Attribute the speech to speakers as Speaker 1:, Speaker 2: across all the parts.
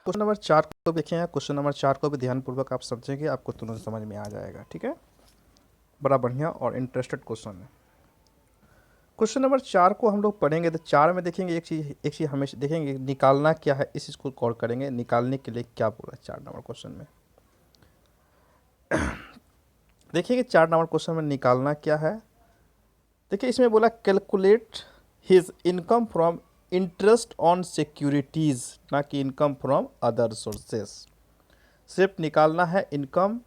Speaker 1: Question number 4 को देखें। Question number 4 को भी ध्यानपूर्वक आप समझेंगे, आपको तुरंत समझ में आ जाएगा। ठीक है, बड़ा बढ़िया और इंटरेस्टेड क्वेश्चन है। क्वेश्चन नंबर 4 को हम लोग पढ़ेंगे तो 4 में देखेंगे एक चीज़ हमेशा देखेंगे, निकालना क्या है, इस चीज़ को कॉल करेंगे। निकालने के लिए क्या बोला 4 नंबर क्वेश्चन में, देखिए 4 नंबर क्वेश्चन में निकालना क्या है। देखिए इसमें बोला calculate his income from interest on securities, ना कि इनकम फ्रॉम अदर सोर्सेस। सिर्फ निकालना है इनकम,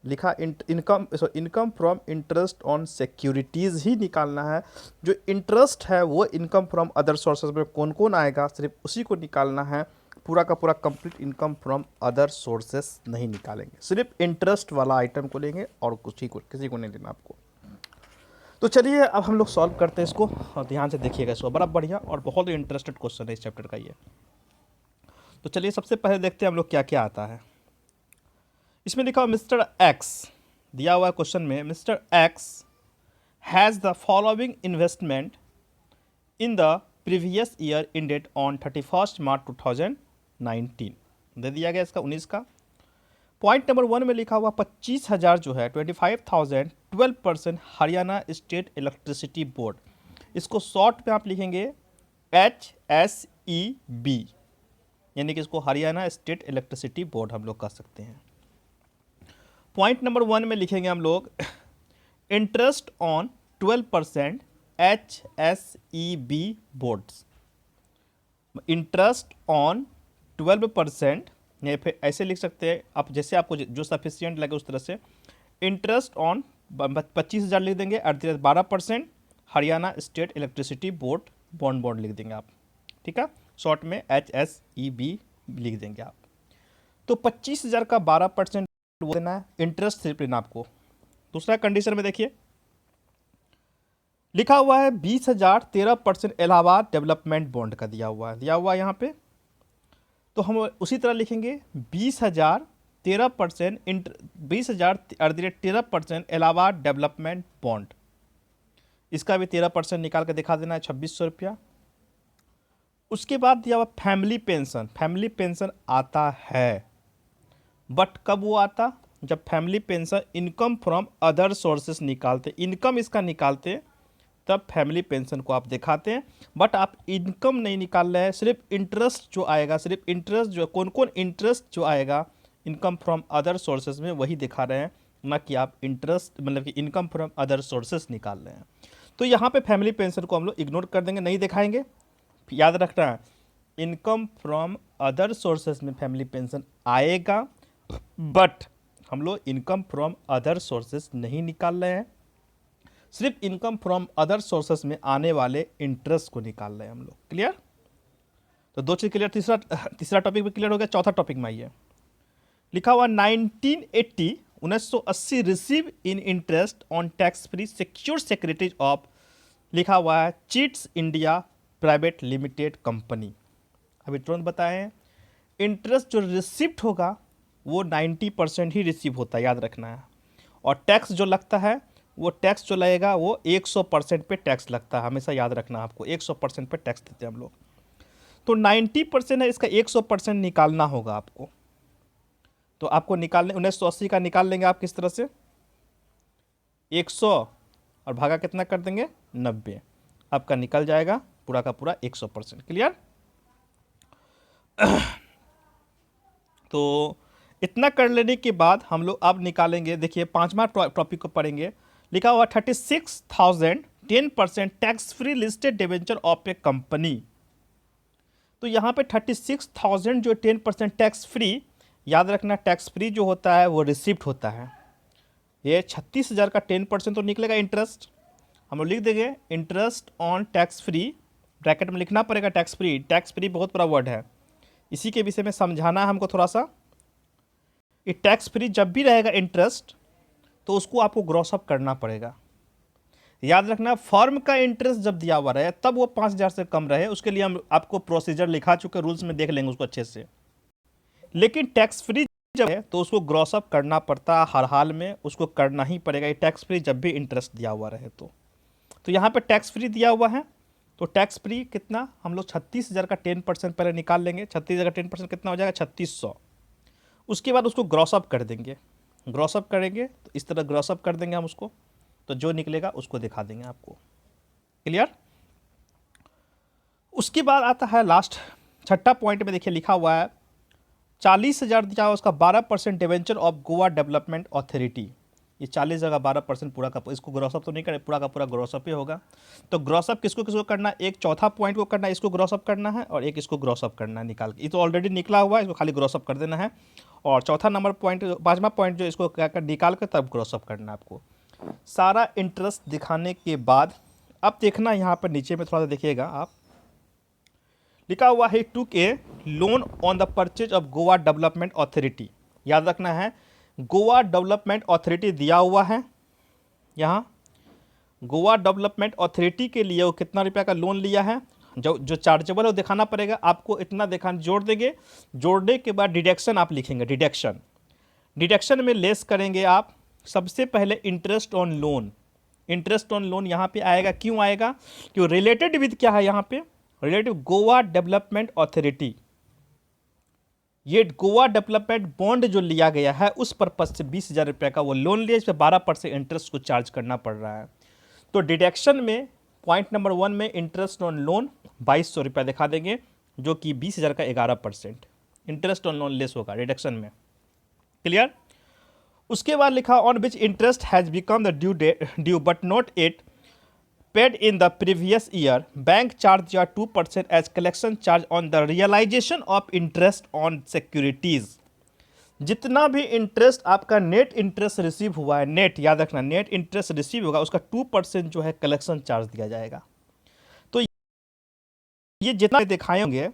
Speaker 1: लिखा income from interest on securities ही निकालना है। जो इंटरेस्ट है वो इनकम फ्रॉम अदर सोर्सेज में कौन कौन आएगा, सिर्फ उसी को निकालना है। पूरा का पूरा complete income from other sources नहीं निकालेंगे, सिर्फ इंटरेस्ट वाला आइटम को लेंगे और किसी को नहीं लेना आपको। तो चलिए अब हम लोग सॉल्व करते हैं इसको, और ध्यान से देखिएगा इसको। बड़ा बढ़िया और बहुत ही इंटरेस्टेड क्वेश्चन है इस चैप्टर का ये। तो चलिए सबसे पहले देखते हैं हम लोग क्या क्या आता है। इसमें लिखा हुआ मिस्टर एक्स, दिया हुआ क्वेश्चन में mister x has the following investment in the previous year ended on 31 मार्च 2019, दे दिया गया इसका 19 का। पॉइंट नंबर 1 में लिखा हुआ 25,000 जो है 25,000 12% हरियाणा स्टेट इलेक्ट्रिसिटी बोर्ड, इसको शॉर्ट में आप लिखेंगे HSEB, यानी कि इसको हरियाणा स्टेट इलेक्ट्रिसिटी बोर्ड हम लोग कह सकते हैं। पॉइंट नंबर 1 में लिखेंगे हम लोग interest on 12% HSEB boards, interest on 12%, या फिर ऐसे लिख सकते हैं आप, जैसे आपको जो सफिशियंट लगे उस तरह से। इंटरेस्ट ऑन 25,000 लिख देंगे, 12% Haryana state electricity board bond लिख देंगे आप। ठीक है, शॉर्ट में HSEB लिख देंगे आप। तो 25,000 का 12% देना है, इंटरेस्ट सिर्फ लेना आपको। दूसरा कंडीशन में देखिए लिखा हुआ है 20,000 13% इलाहाबाद डेवलपमेंट बॉन्ड का दिया हुआ है यहाँ पे। तो हम उसी तरह लिखेंगे 20,000 13% 20,000 13% इलाहाबाद डेवलपमेंट बॉन्ड, इसका भी 13% निकाल के दिखा देना है 2,600 रुपया। उसके बाद दिया हुआ फैमिली पेंशन आता है, बट कब वो आता, जब family pension income from other sources निकालते, इनकम इसका निकालते, तब फैमिली पेंशन को आप दिखाते हैं। बट आप इनकम नहीं निकाल रहे हैं, सिर्फ इंटरेस्ट जो आएगा, सिर्फ इंटरेस्ट जो कौन कौन इंटरेस्ट जो आएगा इनकम फ्रॉम अदर सोर्सेज में वही दिखा रहे हैं, ना कि आप इंटरेस्ट मतलब कि इनकम फ्रॉम अदर सोर्सेज निकाल रहे हैं। तो यहाँ पे फैमिली पेंशन को हम लोग इग्नोर कर देंगे, नहीं दिखाएंगे। याद रखना है इनकम फ्रॉम अदर सोर्सेज में फैमिली पेंशन आएगा, बट हम लोग इनकम फ्रॉम अदर सोर्सेज नहीं निकाल रहे हैं, सिर्फ इनकम फ्रॉम अदर सोर्सेस में आने वाले इंटरेस्ट को निकाल रहे हैं हम लोग। क्लियर? तो दो चीज क्लियर। तीसरा टॉपिक भी क्लियर हो गया। चौथा टॉपिक में आइए, लिखा हुआ 1980 receive in interest on tax free secure securities of, लिखा हुआ है chits India private limited company. अभी तुरंत बताएं, इंटरेस्ट जो रिसिप्ट होगा वो 90% ही रिसीव होता है, याद रखना है। और टैक्स जो लगता है वो टैक्स जो लगेगा वो 100% पे टैक्स लगता है, हमेशा याद रखना आपको 100% पे टैक्स देते हैं हम लोग। तो 90% है, इसका 100% निकालना होगा आपको। तो आपको निकालने 1980 का निकाल लेंगे आप किस तरह से, 100 और भागा कितना कर देंगे 90, आपका निकल जाएगा पूरा का पूरा 100%। क्लियर? तो इतना कर लेने के बाद हम लोग अब निकालेंगे, देखिए पांचवा टॉपिक को पढ़ेंगे। लिखा हुआ 36,000 10% tax free listed debenture of A company. तो यहाँ पे 36,000 जो 10% टैक्स फ्री, याद रखना टैक्स फ्री जो होता है वो रिसिप्ट होता है। ये 36,000 का 10% तो निकलेगा इंटरेस्ट, हम लोग लिख देंगे interest on tax free, bracket में लिखना पड़ेगा टैक्स फ्री। टैक्स फ्री बहुत बड़ा वर्ड है, इसी के विषय में समझाना है हमको थोड़ा सा। ये टैक्स फ्री जब भी रहेगा इंटरेस्ट तो उसको आपको ग्रॉस अप करना पड़ेगा। याद रखना फर्म का इंटरेस्ट जब दिया हुआ रहे तब वो 5,000 से कम रहे, उसके लिए हम आपको प्रोसीजर लिखा चुके, रूल्स में देख लेंगे उसको अच्छे से। लेकिन टैक्स फ्री जब है तो उसको ग्रॉस अप करना पड़ता है, हर हाल में उसको करना ही पड़ेगा, ये टैक्स फ्री जब भी इंटरेस्ट दिया हुआ रहे तो। यहाँ पे टैक्स फ्री दिया हुआ है तो टैक्स फ्री कितना, हम लोग 36,000 का 10% पहले निकाल लेंगे। 36,000 का 10% कितना हो जाएगा, 3600। उसके बाद उसको ग्रॉस अप कर देंगे, ग्रॉस अप करेंगे तो इस तरह ग्रॉस अप कर देंगे हम उसको, तो जो निकलेगा उसको दिखा देंगे आपको। क्लियर। उसके बाद आता है लास्ट छठा पॉइंट में, देखिए लिखा हुआ है 40,000 दिया हुआ, उसका 12% debenture of Goa Development authority. ये 40,000 का 12% पूरा का, इसको ग्रॉसअप तो नहीं करें, पूरा का पूरा ग्रॉसअप ही होगा। तो ग्रॉसअप किसको किसको करना है, एक चौथा पॉइंट को करना है, इसको ग्रॉसअप करना है, और एक इसको ग्रॉसअप करना है निकाल के। ये तो ऑलरेडी निकला हुआ है, इसको खाली ग्रॉसअप कर देना है। और चौथा नंबर पॉइंट, पाँचवा पॉइंट जो, इसको क्या कर निकाल कर तब ग्रॉसअप करना है आपको। सारा इंटरेस्ट दिखाने के बाद अब देखना यहाँ पर नीचे में थोड़ा सा देखिएगा आप, लिखा हुआ है took a loan on the purchase of Goa Development Authority. याद रखना है, गोवा डेवलपमेंट अथॉरिटी दिया हुआ है यहाँ। गोवा डेवलपमेंट अथॉरिटी के लिए वो कितना रुपया का लोन लिया है, जो चार्जेबल है वो दिखाना पड़ेगा आपको, इतना दिखाना, जोड़ देंगे। जोड़ने के बाद डिडक्शन आप लिखेंगे, डिडक्शन। डिडक्शन में लेस करेंगे आप सबसे पहले interest on loan. Interest on loan यहाँ पे आएगा, क्यों आएगा, क्यों रिलेटेड विद क्या है यहाँ पे, रिलेटिव गोवा डेवलपमेंट अथॉरिटी। ये गोवा डेवलपमेंट बॉन्ड जो लिया गया है उस पर्पज से 20,000 रुपये का वो लोन लिया, इस पर 12% इंटरेस्ट को चार्ज करना पड़ रहा है। तो डिडक्शन में पॉइंट नंबर 1 में इंटरेस्ट ऑन लोन 2,200 रुपया दिखा देंगे, जो कि 20,000 का 11% इंटरेस्ट ऑन लोन लेस होगा डिडक्शन में। क्लियर। उसके बाद लिखा on which interest has become the due but not it paid in the previous year, bank charge या 2% as collection charge on the realization of interest on securities। जितना भी interest आपका net interest receive हुआ है, net याद रखना, net interest receive होगा उसका 2% जो है कलेक्शन चार्ज दिया जाएगा। तो ये जितना दिखाए होंगे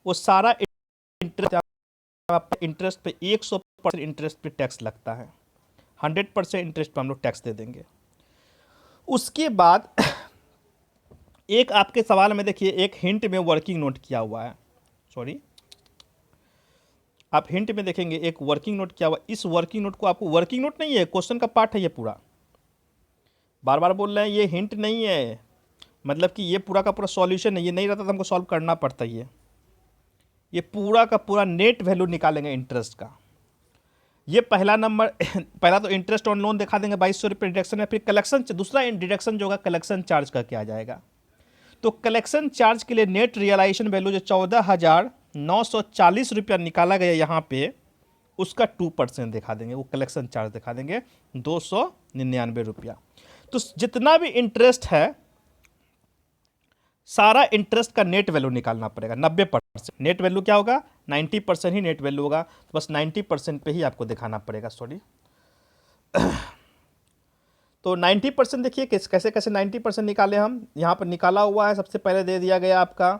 Speaker 1: वो सारा इंटरेस्ट पे 100% इंटरेस्ट पे टैक्स लगता है, 100% इंटरेस्ट पे हम लोग टैक्स दे देंगे। उसके बाद एक आपके सवाल में देखिए, एक हिंट में वर्किंग नोट किया हुआ है, सॉरी आप हिंट में देखेंगे एक वर्किंग नोट किया हुआ। इस वर्किंग नोट को आपको, वर्किंग नोट नहीं है, क्वेश्चन का पार्ट है ये पूरा, बार बार बोल रहे हैं ये हिंट नहीं है, मतलब कि ये पूरा का पूरा सॉल्यूशन है। ये नहीं रहता तो हमको सॉल्व करना पड़ता है। ये पूरा का पूरा नेट वैल्यू निकालेंगे इंटरेस्ट का। ये पहला नंबर पहला तो इंटरेस्ट ऑन लोन दिखा देंगे 2,200 रुपये डिडक्शन है, फिर कलेक्शन, दूसरा डिडक्शन जो होगा कलेक्शन चार्ज का क्या आ जाएगा। तो कलेक्शन चार्ज के लिए नेट रियलाइजेशन वैल्यू जो 14,940 रुपया निकाला गया यहाँ पे, उसका 2% दिखा देंगे, वो कलेक्शन चार्ज दिखा देंगे 299 रुपया। तो जितना भी इंटरेस्ट है सारा इंटरेस्ट का नेट वैल्यू निकालना पड़ेगा 90%। नेट वैल्यू क्या होगा, 90% ही नेट वैल्यू होगा, तो बस 90% पे ही आपको दिखाना पड़ेगा, सॉरी। तो 90% देखिए कैसे कैसे 90% निकाले हम, यहाँ पर निकाला हुआ है। सबसे पहले दे दिया गया आपका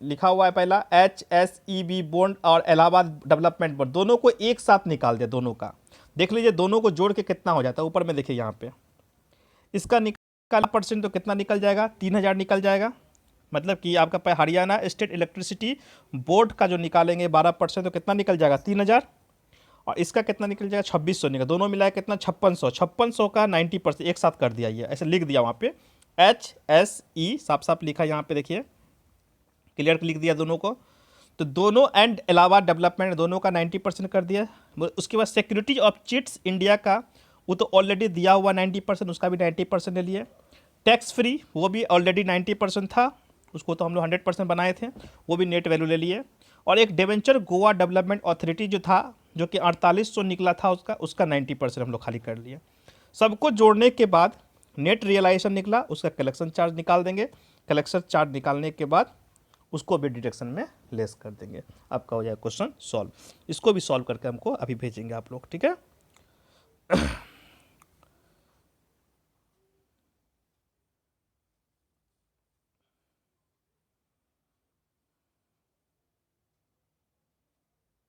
Speaker 1: लिखा हुआ है पहला HSEB बॉन्ड और इलाहाबाद डेवलपमेंट बॉन्ड, दोनों को एक साथ निकाल दिया, दोनों का देख लीजिए, दोनों को जोड़ के कितना हो जाता है। ऊपर में देखिए यहाँ पे इसका निकाला परसेंट तो कितना निकल जाएगा, 3,000 निकल जाएगा। मतलब कि आपका हरियाणा स्टेट इलेक्ट्रिसिटी बोर्ड का जो निकालेंगे 12% तो कितना निकल जाएगा, 3,000। और इसका कितना निकल जाएगा, 2,600 निकल, दोनों मिलाए कितना, 5,600 का 90% एक साथ कर दिया। ये ऐसे लिख दिया वहाँ पे HSE साफ साफ लिखा यहाँ पे देखिए, क्लियर लिख दिया दोनों को। तो दोनों एंड इलाहाबाद डेवलपमेंट दोनों का 90% कर दिया। उसके बाद सिक्योरिटी ऑफ चिट्स इंडिया का वो तो ऑलरेडी दिया हुआ 90%, उसका भी 90% ले लिए। टैक्स फ्री वो भी ऑलरेडी 90% था, उसको तो हम लोग 100% बनाए थे, वो भी नेट वैल्यू ले लिए। और एक डिवेंचर गोवा डेवलपमेंट अथॉरिटी जो था, जो कि 4800 निकला था, उसका 90% हम लोग खाली कर लिए। सबको जोड़ने के बाद नेट रियलाइजेशन निकला, उसका कलेक्शन चार्ज निकाल देंगे। कलेक्शन चार्ज निकालने के बाद उसको भी डिडक्शन में लेस कर देंगे, आपका हो जाएगा क्वेश्चन सॉल्व। इसको भी सॉल्व करके हमको अभी भेजेंगे आप लोग, ठीक है।